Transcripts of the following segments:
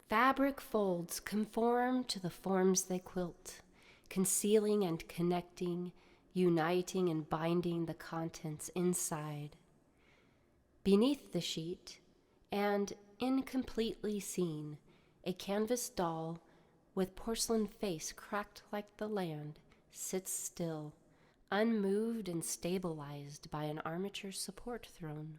Fabric folds conform to the forms they quilt, concealing and connecting, uniting and binding the contents inside. Beneath the sheet, and incompletely seen, a canvas doll with porcelain face cracked like the land sits still, unmoved and stabilized by an armature support throne.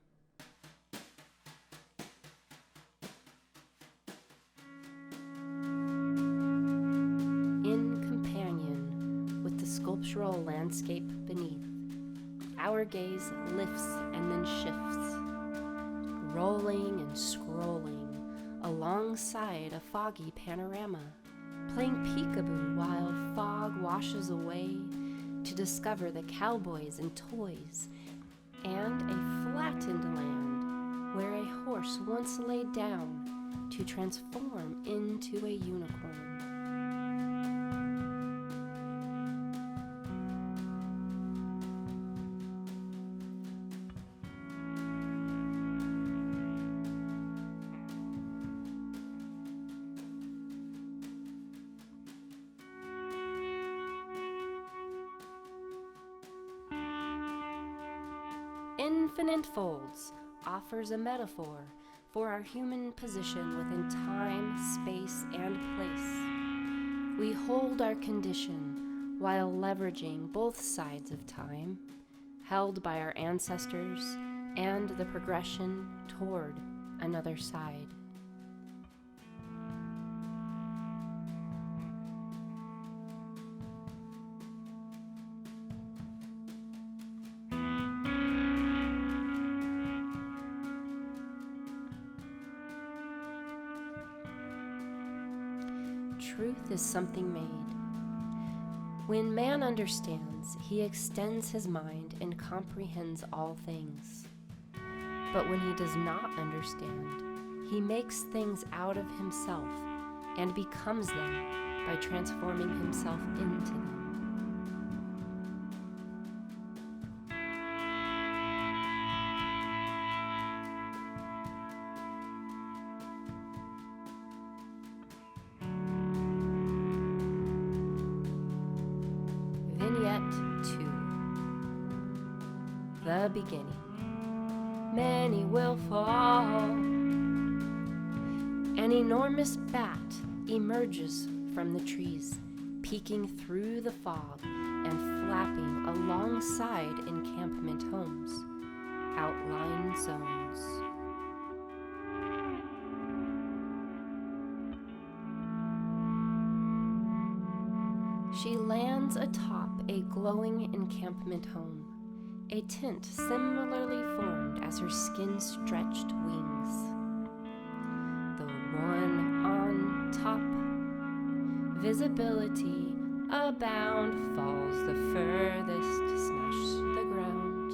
In companion with the sculptural landscape beneath, our gaze lifts and then shifts, rolling and scrolling alongside a foggy panorama, playing peekaboo while fog washes away to discover the cowboys and toys, and a flattened land where a horse once laid down to transform into a unicorn. Infinite Folds offers a metaphor for our human position within time, space, and place. We hold our condition while leveraging both sides of time, held by our ancestors, and the progression toward another side. Truth is something made. When man understands, he extends his mind and comprehends all things. But when he does not understand, he makes things out of himself and becomes them by transforming himself into them. Vignette 2. The beginning. Many will fall. An enormous bat emerges from the trees, peeking through the fog and flapping alongside encampment homes, outlying zones. She lands atop a glowing encampment home, a tent similarly formed as her skin-stretched wings. The one on top, visibility abound, falls the furthest to smash the ground.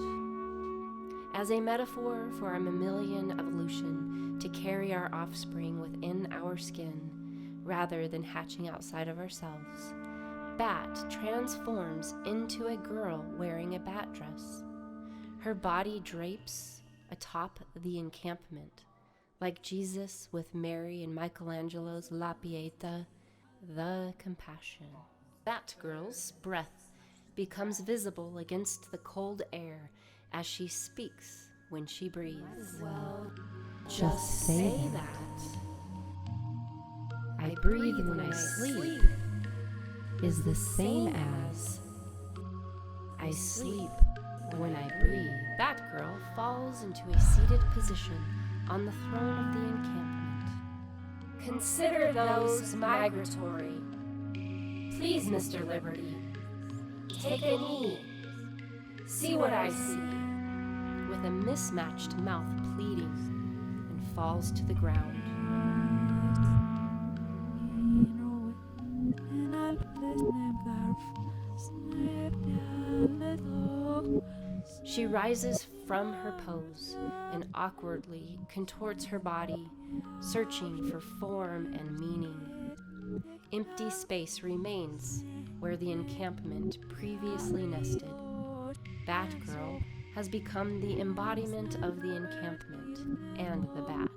As a metaphor for a mammalian evolution to carry our offspring within our skin, rather than hatching outside of ourselves, Bat transforms into a girl wearing a bat dress. Her body drapes atop the encampment, like Jesus with Mary and Michelangelo's La Pietà, the Compassion. Batgirl's breath becomes visible against the cold air as she speaks when she breathes. Well, just say that. I breathe when I sleep is the same as I sleep when I breathe. Batgirl falls into a seated position on the throne of the encampment. Consider those migratory. Please, Mr. Liberty, take a knee. See what I see. With a mismatched mouth pleading, and falls to the ground. She rises from her pose and awkwardly contorts her body, searching for form and meaning. Empty space remains where the encampment previously nested. Batgirl has become the embodiment of the encampment and the bat.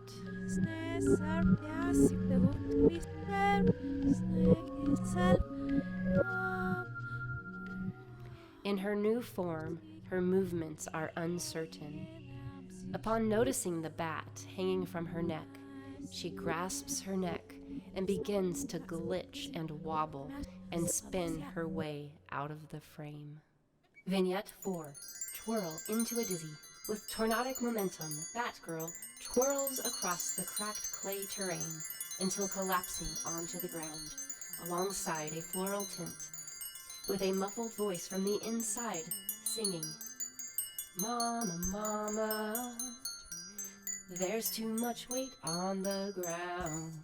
In her new form, her movements are uncertain. Upon noticing the bat hanging from her neck, she grasps her neck and begins to glitch and wobble and spin her way out of the frame. Vignette 4. Twirl into a dizzy. With tornadic momentum, Batgirl twirls across the cracked clay terrain until collapsing onto the ground, alongside a floral tint, with a muffled voice from the inside singing, "Mama, mama, there's too much weight on the ground.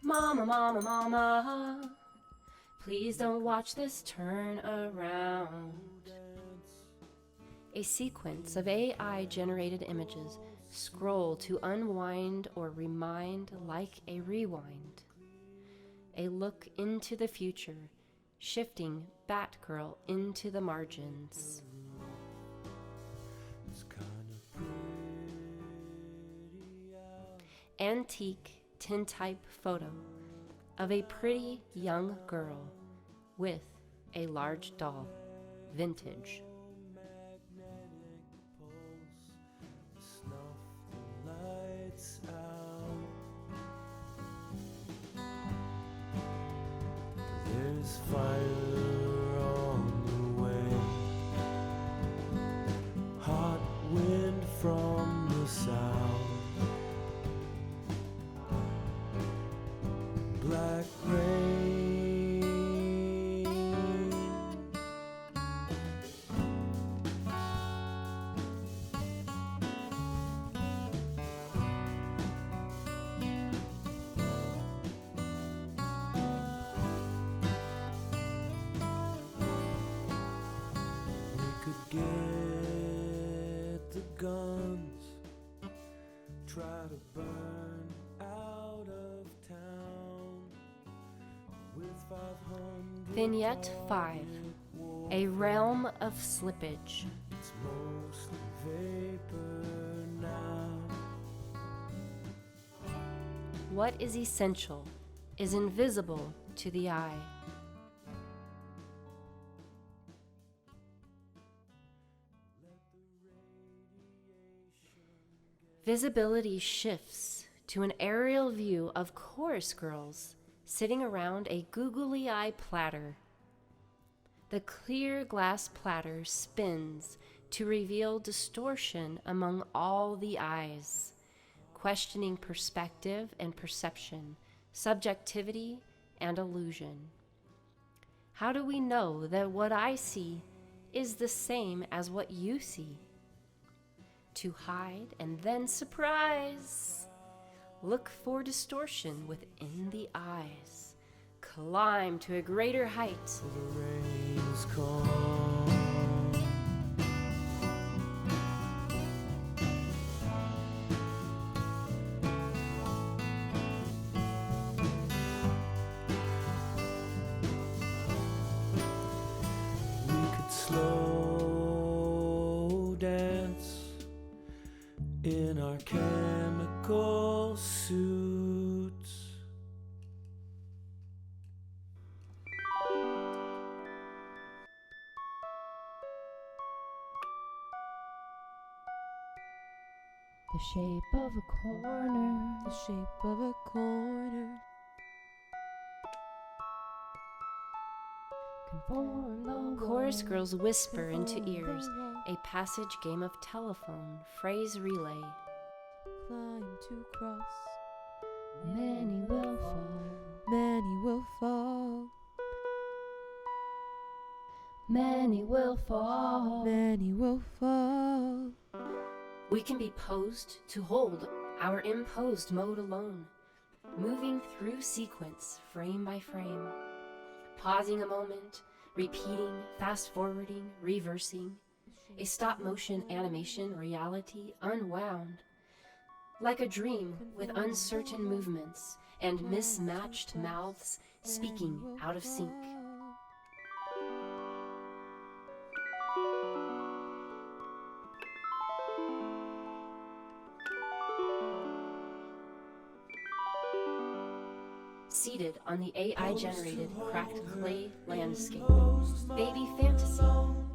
Mama, mama, mama, please don't watch this turn around." A sequence of AI-generated images scroll to unwind or remind like a rewind. A look into the future, shifting Batgirl into the margins. Antique tintype photo of a pretty young girl with a large doll, vintage. There's fire on the way, hot wind from the south, black rain. Get the guns, try to burn out of town with 500. Vignette 5. A realm of slippage. It's mostly vapor now. What is essential is invisible to the eye. Visibility shifts to an aerial view of chorus girls sitting around a googly-eye platter. The clear glass platter spins to reveal distortion among all the eyes, questioning perspective and perception, subjectivity and illusion. How do we know that what I see is the same as what you see? To hide and then surprise. Look for distortion within the eyes. Climb to a greater height. The rain's come. We could slow dance in our chemical suits. The shape of a corner. The shape of a corner. Conform the chorus girls whisper into ears. A passage game of telephone, phrase relay. Climb to cross. Many will fall. Many will fall. Many will fall. Many will fall. We can be posed to hold our imposed mode alone, moving through sequence frame by frame, pausing a moment, repeating, fast-forwarding, reversing, a stop-motion animation reality unwound, like a dream with uncertain movements and mismatched mouths speaking out of sync. seated on the AI-generated cracked clay landscape. Baby Fantasy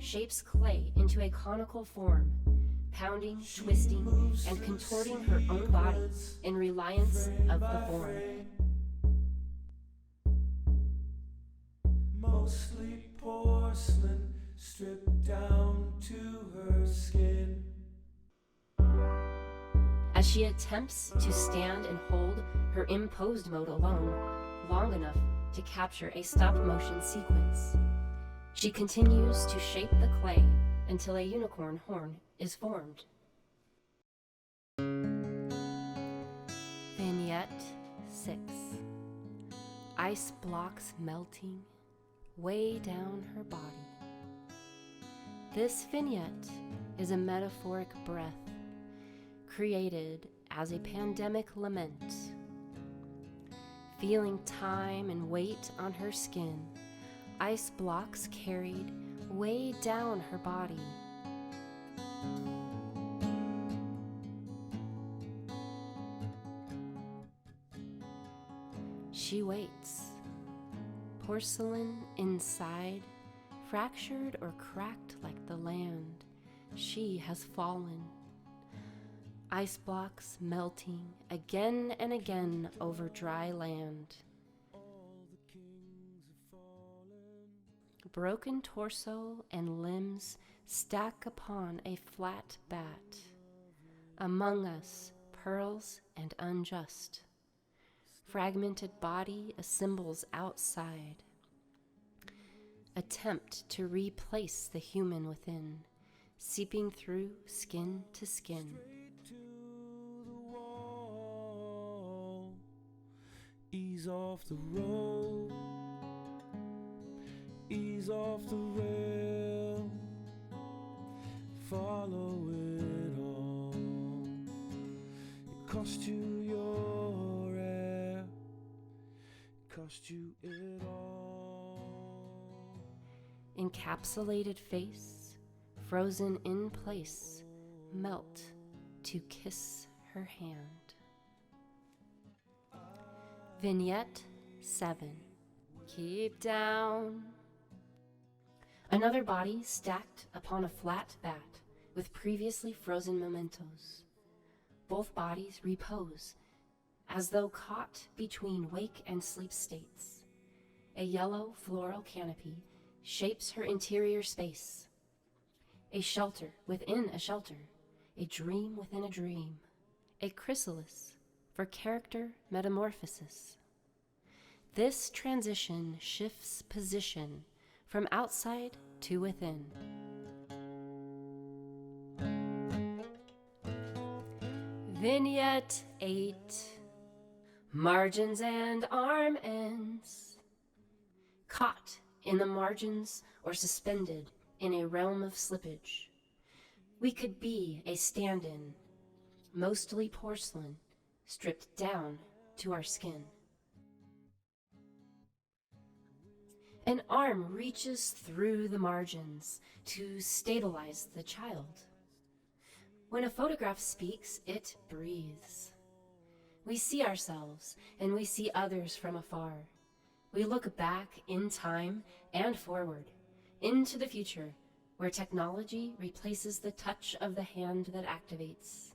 shapes clay into a conical form, pounding, twisting, and contorting her own body in reliance of the form. Mostly porcelain, stripped down to her skin. As she attempts to stand and hold her imposed mode alone long enough to capture a stop-motion sequence, she continues to shape the clay until a unicorn horn is formed. Vignette 6. Ice blocks melting way down her body. This vignette is a metaphoric breath created as a pandemic lament. Feeling time and weight on her skin, ice blocks carried way down her body. She waits. Porcelain inside, fractured or cracked like the land, she has fallen. Ice blocks melting again and again over dry land. Broken torso and limbs stack upon a flat bat. Among us, pearls and unjust. Fragmented body assembles outside. Attempt to replace the human within, seeping through skin to skin. Ease off the road, ease off the rail, follow it all. It cost you your air, it cost you it all. Encapsulated face, frozen in place, melt to kiss her hand. Vignette 7. Keep down. Another body stacked upon a flat bat with previously frozen mementos. Both bodies repose, as though caught between wake and sleep states. A yellow floral canopy shapes her interior space. A shelter within a shelter, a dream within a dream, a chrysalis for character metamorphosis. This transition shifts position from outside to within. Vignette 8. Margins and arm ends. Caught in the margins or suspended in a realm of slippage. We could be a stand-in, mostly porcelain, stripped down to our skin. An arm reaches through the margins to stabilize the child. When a photograph speaks, it breathes. We see ourselves and we see others from afar. We look back in time and forward, into the future, where technology replaces the touch of the hand that activates.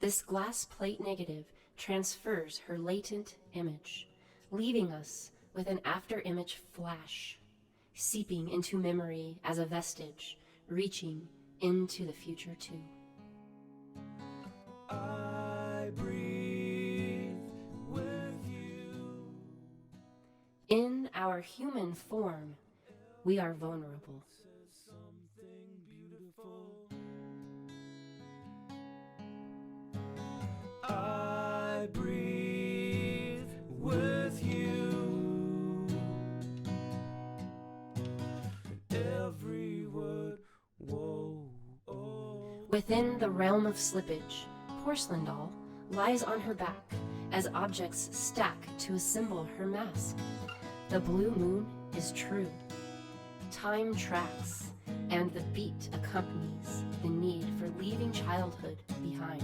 This glass plate negative transfers her latent image, leaving us with an after-image flash, seeping into memory as a vestige, reaching into the future too. I breathe with you. In our human form, we are vulnerable. Something beautiful. I breathe with you. Every word, whoa, oh. Within the realm of slippage, Porcelain Doll lies on her back as objects stack to assemble her mask. The blue moon is true. Time tracks, and the beat accompanies the need for leaving childhood behind.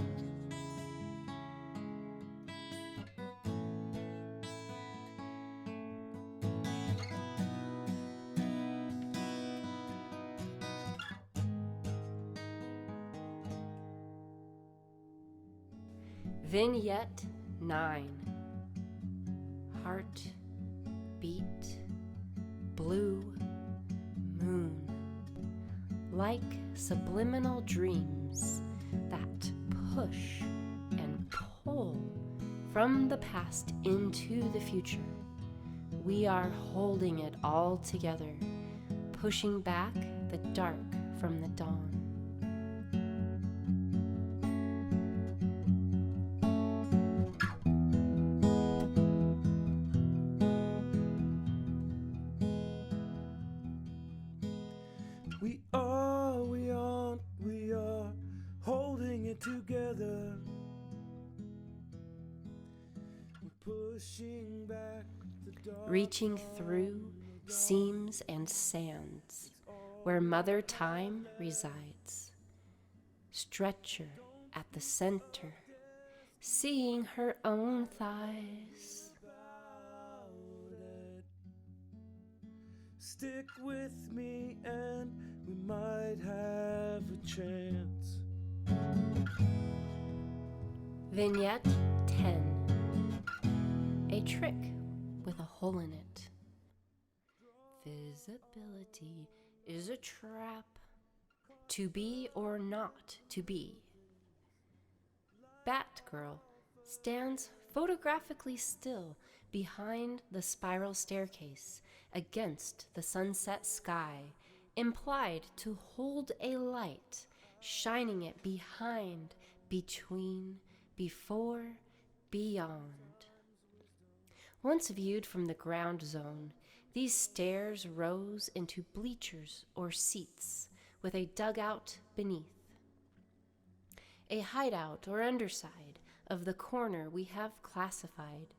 Vignette 9. Heart beat, blue moon. Like subliminal dreams that push and pull from the past into the future. We are holding it all together, pushing back the dark from the dawn. We are holding it together. We're pushing back the dark. Reaching through seams and sands where Mother Time resides. Stretcher at the center, seeing her own thighs. Stick with me and we might have a chance. Vignette 10. A trick with a hole in it. Visibility is a trap. To be or not to be. Batgirl stands photographically still behind the spiral staircase against the sunset sky, implied to hold a light, shining it behind, between, before, beyond. Once viewed from the ground zone, these stairs rose into bleachers or seats with a dugout beneath. A hideout or underside of the corner we have classified.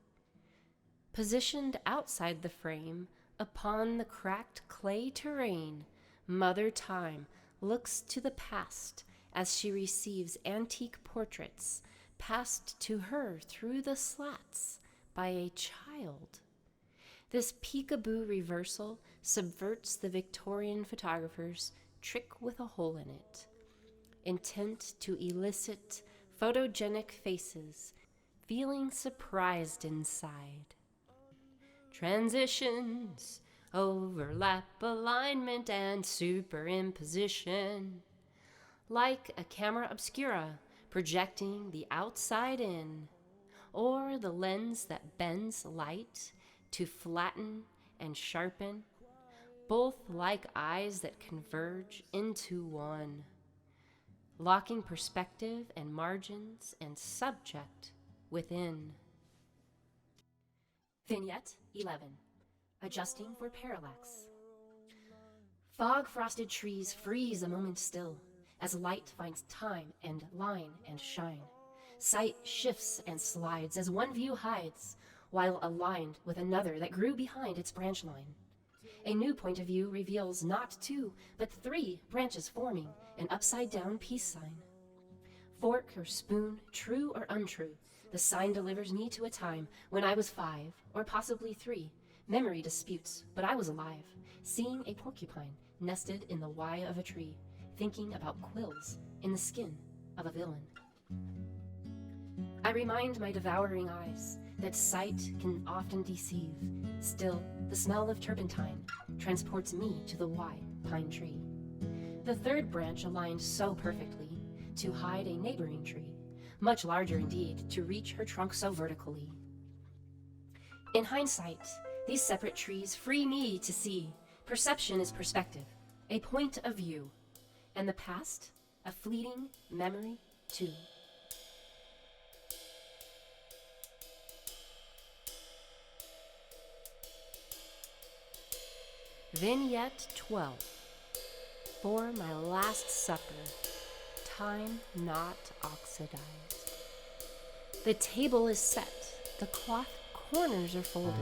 Positioned outside the frame, upon the cracked clay terrain, Mother Time looks to the past as she receives antique portraits passed to her through the slats by a child. This peekaboo reversal subverts the Victorian photographer's trick with a hole in it, intent to elicit photogenic faces, feeling surprised inside. Transitions, overlap, alignment, and superimposition. Like a camera obscura projecting the outside in, or the lens that bends light to flatten and sharpen, both like eyes that converge into one, locking perspective and margins and subject within. Vignette 11. Adjusting for parallax. Fog-frosted trees freeze a moment still, as light finds time and line and shine. Sight shifts and slides as one view hides, while aligned with another that grew behind its branch line. A new point of view reveals not 2, but 3 branches forming an upside-down peace sign. Fork or spoon, true or untrue, the sign delivers me to a time when I was 5, or possibly 3. Memory disputes, but I was alive, seeing a porcupine nested in the Y of a tree, thinking about quills in the skin of a villain. I remind my devouring eyes that sight can often deceive. Still, the smell of turpentine transports me to the Y pine tree. The 3rd branch aligned so perfectly to hide a neighboring tree, much larger indeed to reach her trunk so vertically. In hindsight, these separate trees free me to see. Perception is perspective, a point of view, and the past, a fleeting memory too. Vignette 12. For my last supper, time not oxidized. The table is set, the cloth corners are folded.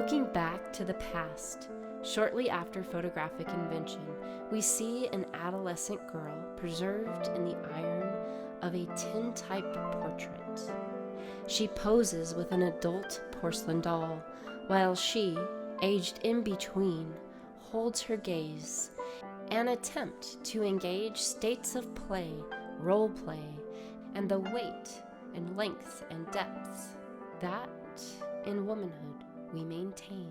Looking back to the past, shortly after photographic invention, we see an adolescent girl preserved in the iron of a tintype portrait. She poses with an adult porcelain doll, while she, aged in between, holds her gaze, an attempt to engage states of play, role play, and the weight and length and depth that, in womanhood, we maintain.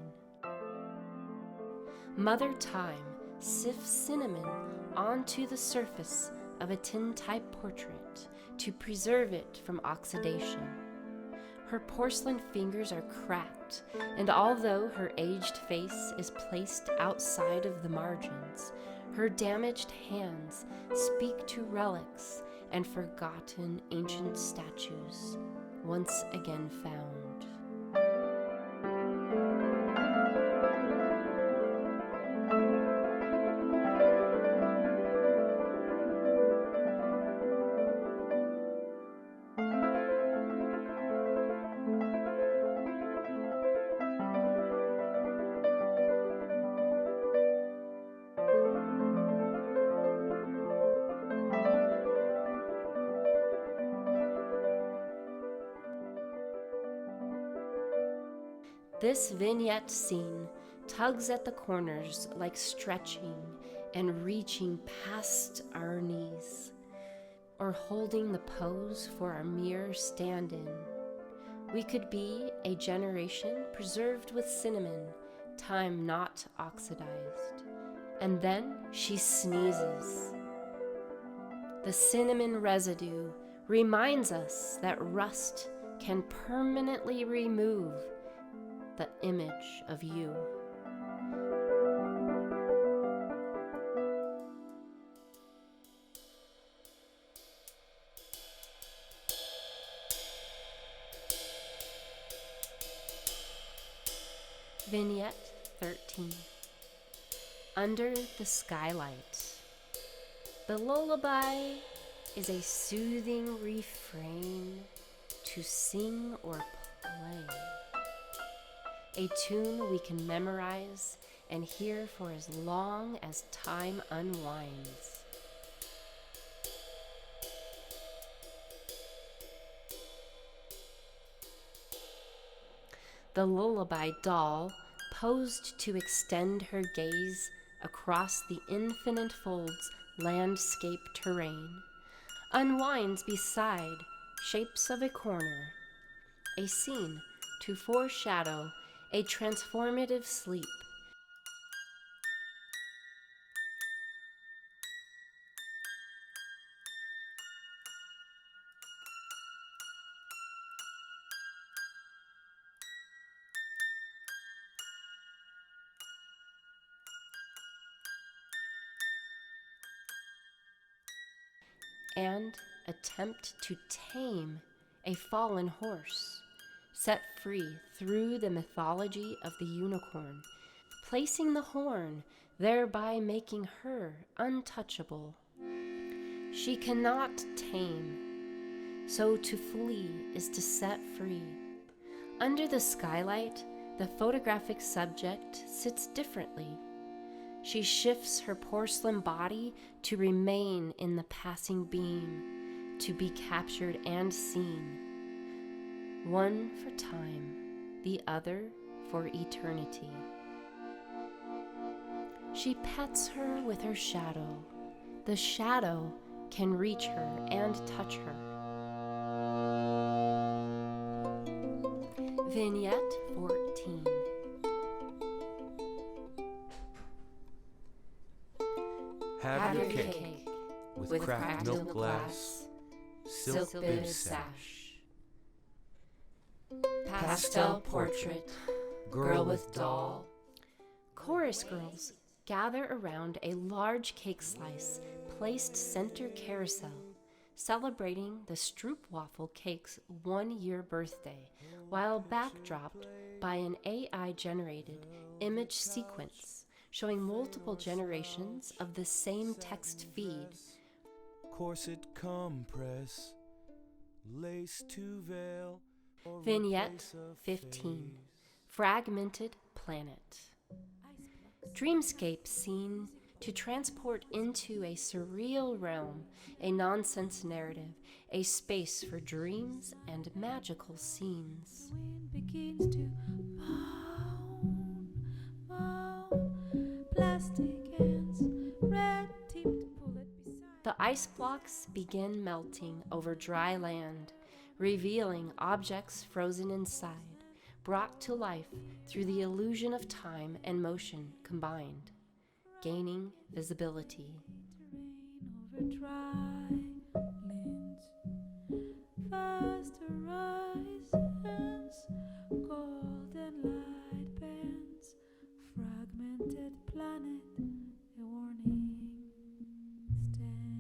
Mother Time sifts cinnamon onto the surface of a tintype portrait to preserve it from oxidation. Her porcelain fingers are cracked, and although her aged face is placed outside of the margins, her damaged hands speak to relics and forgotten ancient statues, once again found. This vignette scene tugs at the corners like stretching and reaching past our knees, or holding the pose for our mere stand-in. We could be a generation preserved with cinnamon, time not oxidized. And then she sneezes. The cinnamon residue reminds us that rust can permanently remove the image of you. Vignette 13. Under the skylight. The lullaby is a soothing refrain to sing or play. A tune we can memorize and hear for as long as time unwinds. The lullaby doll, posed to extend her gaze across the infinite folds landscape terrain, unwinds beside shapes of a corner, a scene to foreshadow a transformative sleep. And attempt to tame a fallen horse, set free through the mythology of the unicorn, placing the horn, thereby making her untouchable. She cannot tame, so to flee is to set free. Under the skylight, the photographic subject sits differently. She shifts her porcelain body to remain in the passing beam, to be captured and seen. One for time, the other for eternity. She pets her with her shadow. The shadow can reach her and touch her. Vignette 14. Have your cake with cracked milk glass, silk bib sash. Pastel portrait, girl with doll. Chorus girls gather around a large cake slice placed center carousel, celebrating the Stroopwafel cake's 1-year birthday, while backdropped by an AI-generated image sequence showing multiple generations of the same text feed. Corset compress, lace to veil. Vignette 15. Fragmented planet. Dreamscape seen to transport into a surreal realm, a nonsense narrative, a space for dreams and magical scenes. Wind begins to moan, moan. Plastic ends, red-tipped bullet beside. The ice blocks begin melting over dry land, revealing objects frozen inside, brought to life through the illusion of time and motion combined, gaining visibility. Terrain over dry lands. Fast horizons, golden light bands. Fragmented planet, a warning stands.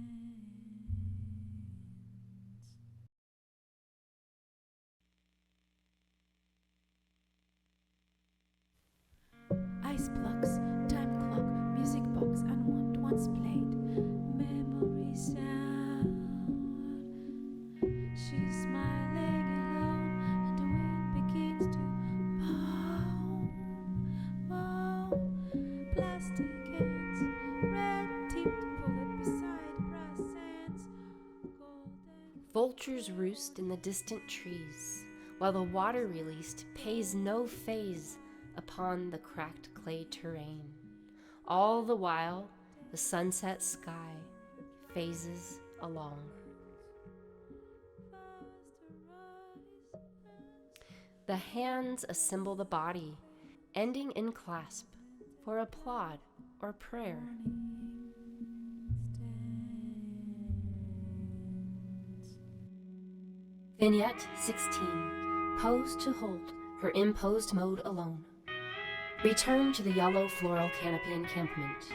Ice blocks, time clock, music box, unwound, once played. Memory sound. She's smiling alone, and the wind begins to moan, moan. Plastic ends, red-tipped bullet beside brass ends. Golden. Vultures roost in the distant trees, while the water released pays no phase upon the cracked clay terrain. All the while, the sunset sky phases along. The hands assemble the body, ending in clasp for applaud or prayer. Vignette 16. Pose to hold, her imposed mode alone. Return to the yellow floral canopy encampment.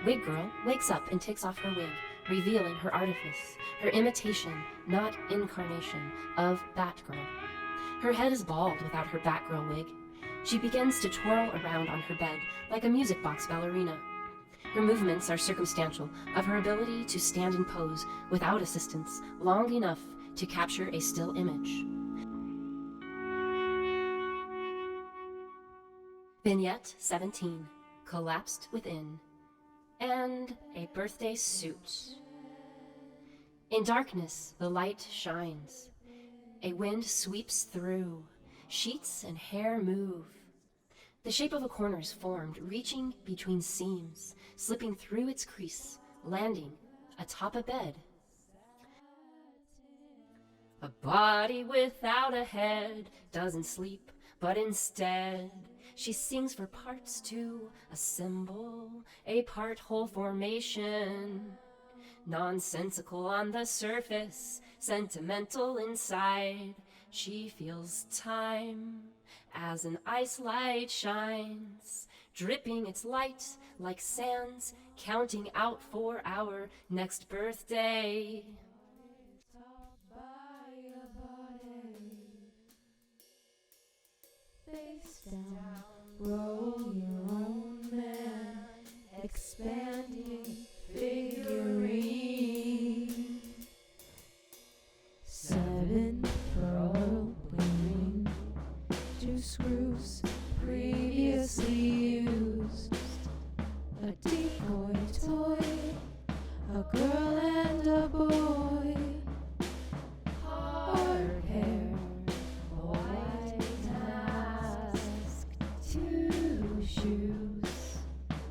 Wig Girl wakes up and takes off her wig, revealing her artifice, her imitation, not incarnation, of Batgirl. Her head is bald without her Batgirl wig. She begins to twirl around on her bed like a music box ballerina. Her movements are circumstantial of her ability to stand and pose without assistance long enough to capture a still image. Vignette 17, Collapsed Within, and a birthday suit. In darkness, the light shines. A wind sweeps through. Sheets and hair move. The shape of a corner is formed, reaching between seams, slipping through its crease, landing atop a bed. A body without a head doesn't sleep, but instead she sings for parts to assemble a part-whole formation. Nonsensical on the surface, sentimental inside. She feels time as an ice light shines, dripping its light like sands, counting out for our next birthday. Face down, roll your own man, expanding figurine. 7 pearl bling, 2 screws previously used, a decoy toy, a girl and a boy, hard hair, white mask, 2 shoes,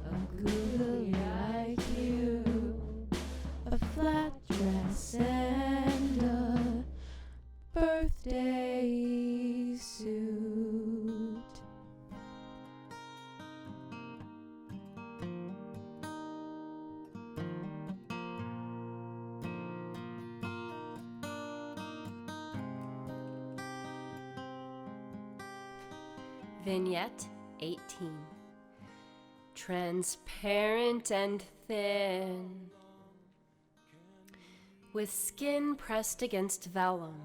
a googly IQ, a flat dress and a birthday suit. Vignette 18. Transparent and thin, with skin pressed against vellum,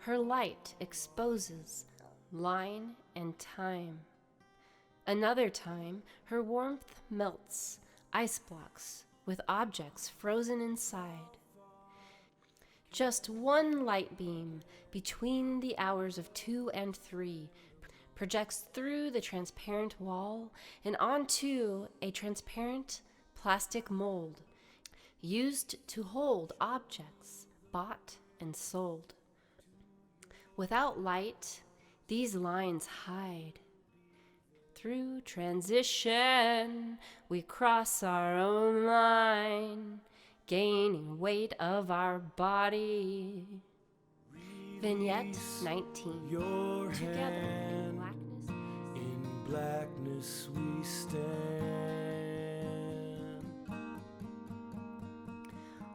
her light exposes line and time. Another time, her warmth melts ice blocks with objects frozen inside. Just one light beam between the hours of 2 and 3 projects through the transparent wall and onto a transparent plastic mold used to hold objects bought and sold. Without light, these lines hide. Through transition, we cross our own line, gaining weight of our body. Vignette 19. Your Together in hand, blackness. in blackness we stand.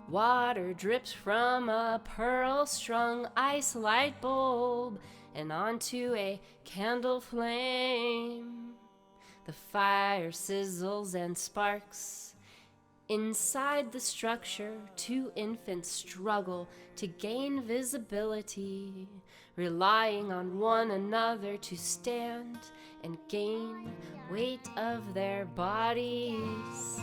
Water drips from a pearl-strung ice light bulb and onto a candle flame. The fire sizzles and sparks. Inside the structure, two infants struggle to gain visibility, relying on one another to stand and gain weight of their bodies.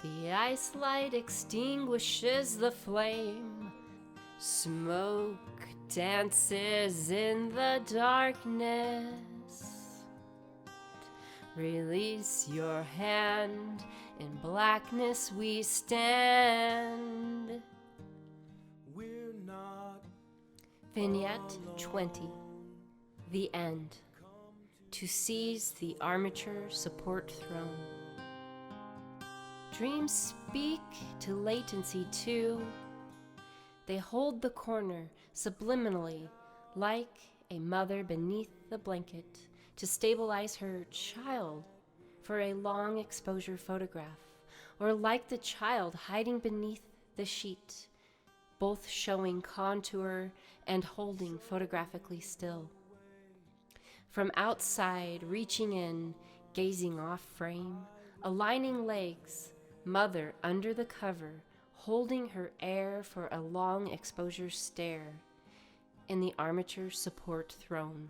The ice light extinguishes the flame. Smoke dances in the darkness. Release your hand, in blackness we stand. We're not Vignette 20. The end. To seize the armature support throne. Dreams speak to latency too. They hold the corner subliminally, like a mother beneath the blanket, to stabilize her child for a long exposure photograph, or like the child hiding beneath the sheet, both showing contour and holding photographically still. From outside, reaching in, gazing off frame, aligning legs, mother under the cover, holding her air for a long exposure stare in the armature support throne.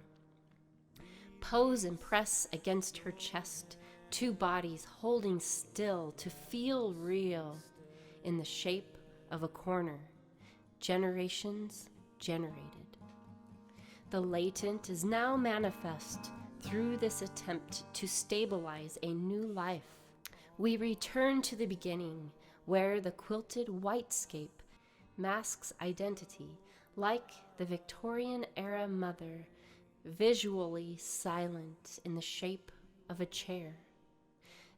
Pose and press against her chest, two bodies holding still to feel real in the shape of a corner, generations generated. The latent is now manifest through this attempt to stabilize a new life. We return to the beginning, where the quilted whitescape masks identity, like the Victorian-era mother, visually silent in the shape of a chair.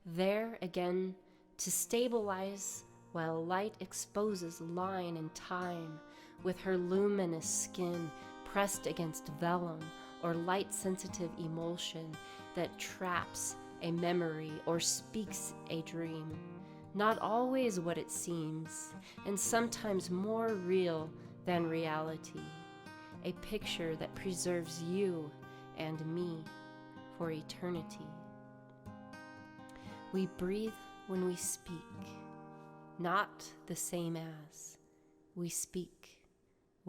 There again, to stabilize while light exposes line and time, with her luminous skin pressed against vellum or light-sensitive emulsion that traps a memory or speaks a dream. Not always what it seems, and sometimes more real than reality. A picture that preserves you and me for eternity. We breathe when we speak, not the same as we speak.